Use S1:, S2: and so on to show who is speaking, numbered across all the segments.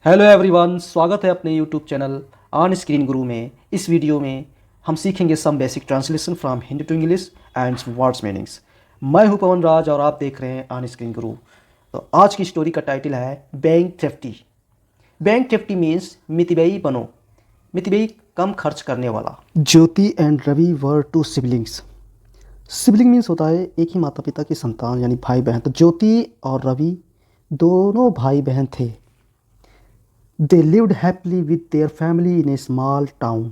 S1: Hello everyone, स्वागत है अपने यूट्यूब चैनल ऑन स्क्रीन गुरु में। इस वीडियो में हम सीखेंगे some basic translation from Hindi to English and words meanings. मैं हूं पवन राज और आप देख रहे हैं ऑन स्क्रीन गुरु। तो आज की स्टोरी का टाइटल है bank thrifty. Bank thrifty means मितव्ययी बनो, मितव्ययी कम खर्च करने वाला। Jyoti and Ravi were two siblings. Sibling means होता है एक ही माता पिता की संतान यानी भाई बहन। तो ज्योति और रवि दोनों भाई बहन थे। They lived happily with their family in a small town.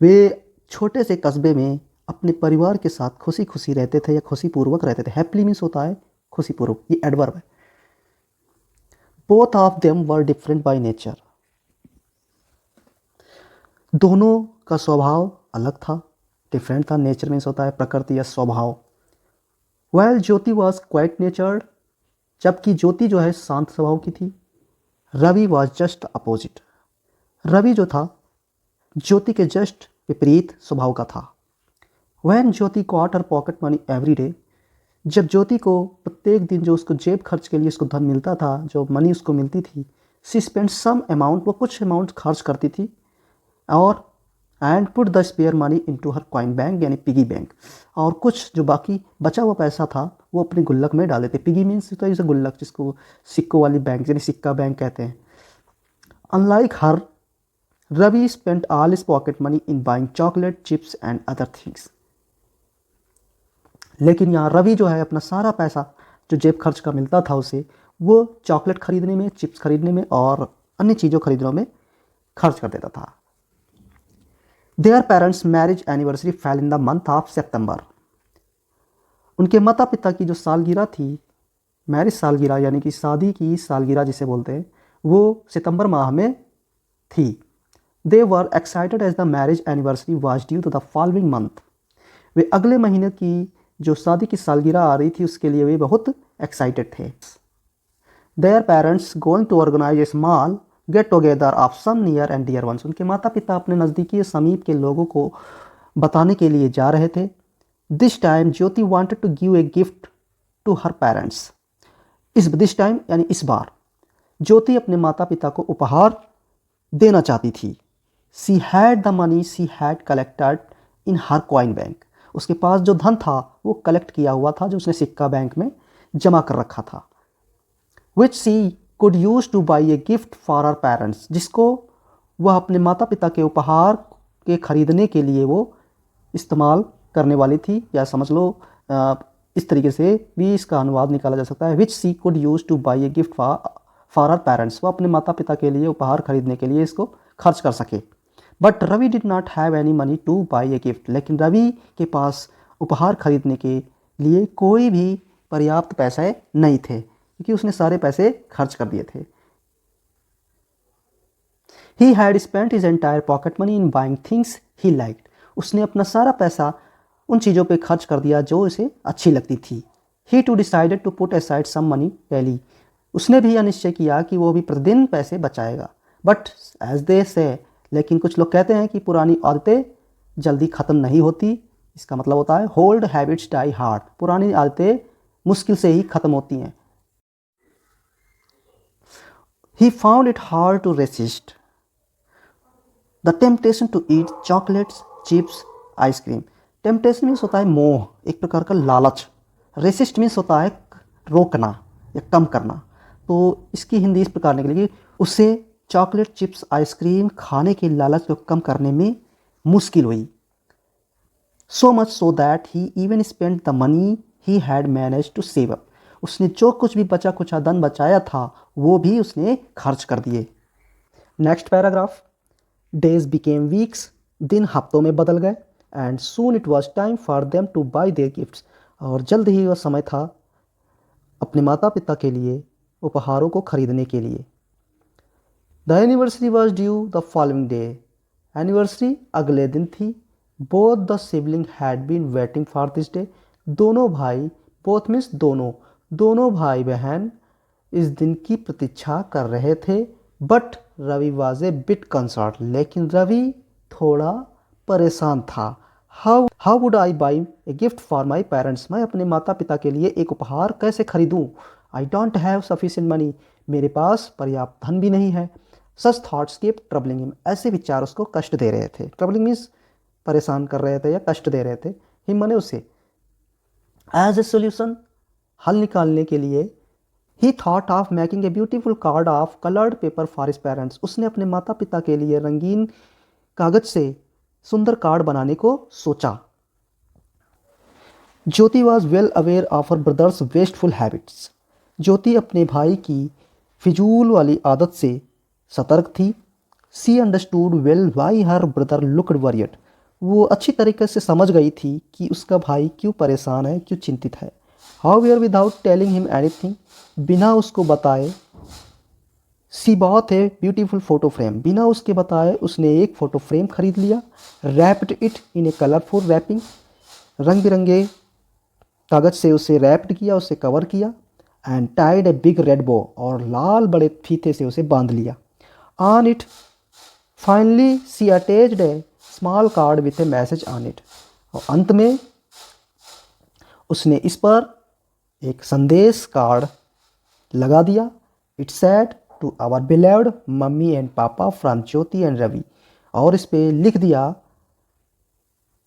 S1: वे छोटे से कस्बे में अपने परिवार के साथ खुशी खुशी रहते थे या खुशीपूर्वक रहते थे। हैप्पीली मीन्स होता है खुशीपूर्वक, ये एडवर्ब है। Both of them were different by nature. दोनों का स्वभाव अलग था, डिफरेंट था। नेचर मीन्स होता है प्रकृति या स्वभाव। Well Jyoti was quiet natured, जबकि ज्योति जो है शांत स्वभाव की थी। Ravi was just opposite. Ravi जो था ज्योति के जस्ट विपरीत स्वभाव का था। When Jyoti got her pocket money every day, जब ज्योति को प्रत्येक दिन जो उसको जेब खर्च के लिए उसको धन मिलता था, जो मनी उसको मिलती थी, सी स्पेंड सम अमाउंट, वो कुछ अमाउंट खर्च करती थी, और and put the spare money into her coin bank यानी पिगी बैंक, और कुछ जो बाकी बचा हुआ पैसा था वो अपने गुल्लक में डाल देते। पिगी मीन्स तो इसे गुल्लक, जिसको सिक्कों वाली बैंक यानी सिक्का बैंक कहते हैं। Unlike her, Ravi spent all his pocket money in buying chocolate, chips and other things. लेकिन यहाँ रवि जो है अपना सारा पैसा जो जेब खर्च का मिलता था उसे, वो चॉकलेट खरीदने में, चिप्स खरीदने में और अन्य चीज़ों खरीदने में खर्च कर देता था। Their parents marriage anniversary fell in the month of September. उनके माता पिता की जो सालगिरह थी, मैरिज सालगिरह यानी कि शादी की सालगिरह जिसे बोलते हैं, वो सितंबर माह में थी। They were excited as the marriage anniversary was due to the following month. वे अगले महीने की जो शादी की सालगिरह आ रही थी उसके लिए वे बहुत एक्साइटेड थे। Their parents going to organise a small get together of some near and dear ones. उनके माता पिता अपने नज़दीकी समीप के लोगों को बताने के लिए जा रहे थे। This time Jyoti wanted to give a gift to her parents. This time यानी इस बार ज्योति अपने माता पिता को उपहार देना चाहती थी। She had the money she had collected in her coin bank. उसके पास जो धन था वो कलेक्ट किया हुआ था, जो उसने सिक्का बैंक में जमा कर रखा था। Which she could use to buy a gift for our parents, जिसको वह अपने माता पिता के उपहार के खरीदने के लिए वो इस्तेमाल करने वाली थी, या समझ लो इस तरीके से भी इसका अनुवाद निकाला जा सकता है। Which she could use to buy a gift for our parents, वो अपने माता पिता के लिए उपहार खरीदने के लिए इसको खर्च कर सके। But Ravi did not have any money to buy a gift, लेकिन रवि के पास उपहार खरीदने के लिए कोई भी पर्याप्त पैसे नहीं थे, क्योंकि उसने सारे पैसे खर्च कर दिए थे। He had spent his entire pocket money in buying things he liked. उसने अपना सारा पैसा उन चीज़ों पे खर्च कर दिया जो उसे अच्छी लगती थी। He too decided to put aside some money daily. उसने भी यह निश्चय किया कि वो भी प्रतिदिन पैसे बचाएगा। बट एज दे से, लेकिन कुछ लोग कहते हैं कि पुरानी आदतें जल्दी ख़त्म नहीं होती। इसका मतलब होता है होल्ड हैबिट्स डाई हार्ड। पुरानी आदतें मुश्किल से ही ख़त्म होती हैं। He found it hard to resist the temptation to eat chocolates, chips, ice cream. Temptation means होता है मोह, एक प्रकार का लालच। रेसिस्ट मीन्स होता है रोकना या कम करना। तो इसकी हिंदी इस प्रकार निकलेगी, उसे चॉकलेट, चिप्स, आइसक्रीम खाने के लालच को कम करने में मुश्किल हुई। So much so that he even spend the money he had manage to save up. उसने जो कुछ भी बचा कुछ धन बचाया था वो भी उसने खर्च कर दिए। Next paragraph. Days became weeks, दिन हफ्तों में बदल गए। And soon it was time for them two by there gifts, और जल्द ही वह समय था अपने माता पिता के लिए उपहारों को खरीदने के लिए। The anniversary was due the following day. Anniversary अगले दिन थी। Both the sibling had been waiting for this day. दोनों भाई, बोथ मीन्स दोनों, दोनों भाई बहन इस दिन की प्रतीक्षा कर रहे थे। But Ravi was a bit concern, लेकिन रवि थोड़ा परेशान था। How would I buy a gift for my parents. मैं अपने माता पिता के लिए एक उपहार कैसे खरीदूँ। I don't have sufficient money, मेरे पास पर्याप्त धन भी नहीं है। सच थॉट्स कीप ट्रबलिंग हिम, ऐसे विचार उसको कष्ट दे रहे थे। ट्रबलिंग मीन्स परेशान कर रहे थे या कष्ट दे रहे थे। हिम माने उसे। एज ए सोल्यूशन, हल निकालने के लिए, ही thought of making a beautiful card of coloured paper for his parents, उसने अपने माता पिता के लिए रंगीन कागज से सुंदर कार्ड बनाने को सोचा। Jyoti was well aware of her brother's wasteful habits, Jyoti अपने भाई की फिजूल वाली आदत से सतर्क थी। She understood well why her brother looked worried, वो अच्छी तरीके से समझ गई थी कि उसका भाई क्यों परेशान है, क्यों चिंतित है। However without telling him anything, बिना उसको बताए, सी बॉट है ब्यूटीफुल फोटो फ्रेम, बिना उसके बताए उसने एक फ़ोटो फ्रेम खरीद लिया। Wrapped it in a colourful wrapping, रंग बिरंगे कागज़ से उसे रैप्ड किया, उसे कवर किया। And tied a big red bow, और लाल बड़े फीते से उसे बांध लिया। On it finally she attached a small card with a message on it, और अंत में उसने इस पर एक संदेश कार्ड लगा दिया। It said to our beloved mummy and papa from Jyoti and Ravi, और इस पे लिख दिया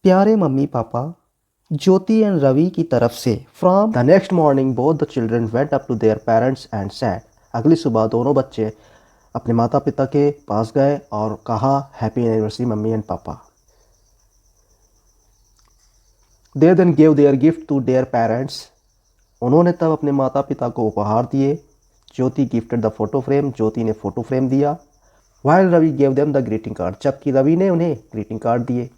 S1: प्यारे mummy papa Jyoti and Ravi की तरफ से। From the next morning both the children went up to their parents and said, अगली सुबह दोनों बच्चे अपने माता पिता के पास गए और कहा happy anniversary mummy and papa. They then give their gift to their parents, उन्होंने तब अपने माता पिता को उपहार दिए। Jyoti gifted the photo frame, Jyoti ने फ़ोटो फ्रेम दिया। While Ravi gave them the greeting card, जबकि रवि ने उन्हें ग्रीटिंग कार्ड दिए।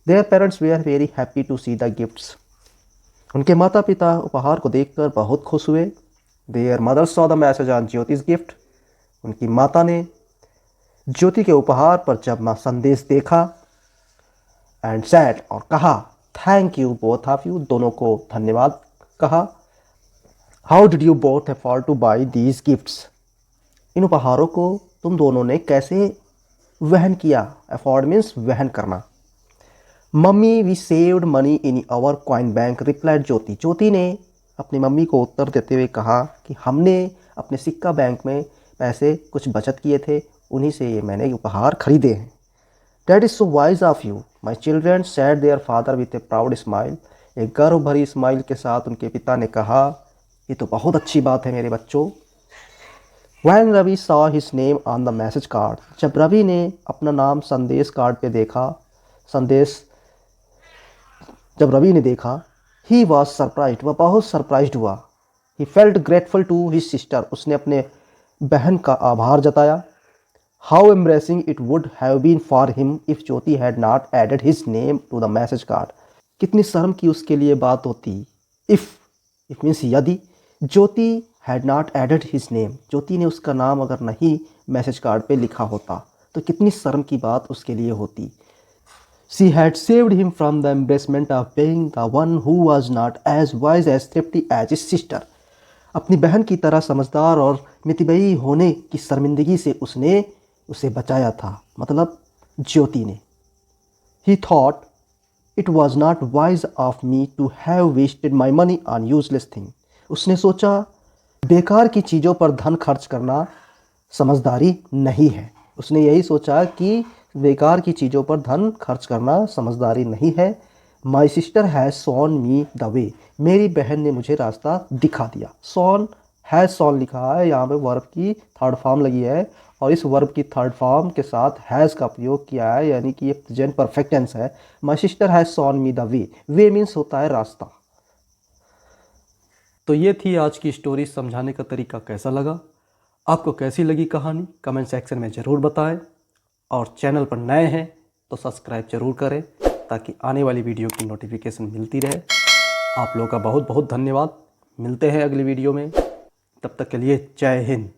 S1: Their parents were very happy to see the द गिफ्ट्स, उनके माता पिता उपहार को देखकर बहुत खुश हुए। Their mother saw the message on ज्योति's gift, उनकी माता ने ज्योति के उपहार पर जब संदेश देखा। एंड सैड, और कहा thank you both of you, दोनों को धन्यवाद कहा। How did you both afford to buy these gifts, इन उपहारों को तुम दोनों ने कैसे वहन किया। अफोर्ड मीन्स वहन करना। Mummy we saved money in our coin bank, replied Jyoti, Jyoti ने अपनी मम्मी को उत्तर देते हुए कहा कि हमने अपने सिक्का बैंक में पैसे कुछ बचत किए थे, उन्हीं से ये मैंने उपहार खरीदे हैं। That is so wise of you my children, sad their father with A proud smile, एक गर्व भरी स्माइल के साथ उनके पिता ने कहा ये तो बहुत अच्छी बात है मेरे बच्चों। When Ravi saw his name on the message card, जब रवि ने अपना नाम संदेश कार्ड पे देखा, जब रवि ने देखा, he was surprised, वह बहुत सरप्राइज्ड हुआ। he felt grateful to his sister, उसने अपने बहन का आभार जताया। how embarrassing it would have been for him if Jyoti had not added his name to the message card, कितनी शर्म की उसके लिए बात होती। if means यदि, Jyoti had not added his name, Jyoti ने उसका नाम अगर नहीं मैसेज कार्ड पे लिखा होता तो कितनी शर्म की बात उसके लिए होती। She had saved him from the embarrassment of being the one who was not as wise as thrifty as his sister, अपनी बहन की तरह समझदार और मितव्ययी होने की शर्मिंदगी से उसने उसे बचाया था, मतलब ज्योति ने। He thought it was not wise of me to have wasted my money on useless thing, उसने सोचा बेकार की चीज़ों पर धन खर्च करना समझदारी नहीं है। उसने यही सोचा कि बेकार की चीज़ों पर धन खर्च करना समझदारी नहीं है। My sister has shown me the way, मेरी बहन ने मुझे रास्ता दिखा दिया। शोन हैज़ शोन लिखा है, यहाँ पे वर्ब की थर्ड फॉर्म लगी है और इस वर्ब की थर्ड फॉर्म के साथ हैज़ का प्रयोग किया है, यानी कि ये प्रेजेंट परफेक्ट टेंस है। My sister has shown me the way, way means होता है रास्ता। तो ये थी आज की स्टोरी। समझाने का तरीका कैसा लगा, आपको कैसी लगी कहानी, कमेंट सेक्शन में ज़रूर बताएं। और चैनल पर नए हैं तो सब्सक्राइब ज़रूर करें ताकि आने वाली वीडियो की नोटिफिकेशन मिलती रहे। आप लोगों का बहुत बहुत धन्यवाद। मिलते हैं अगली वीडियो में, तब तक के लिए जय हिंद।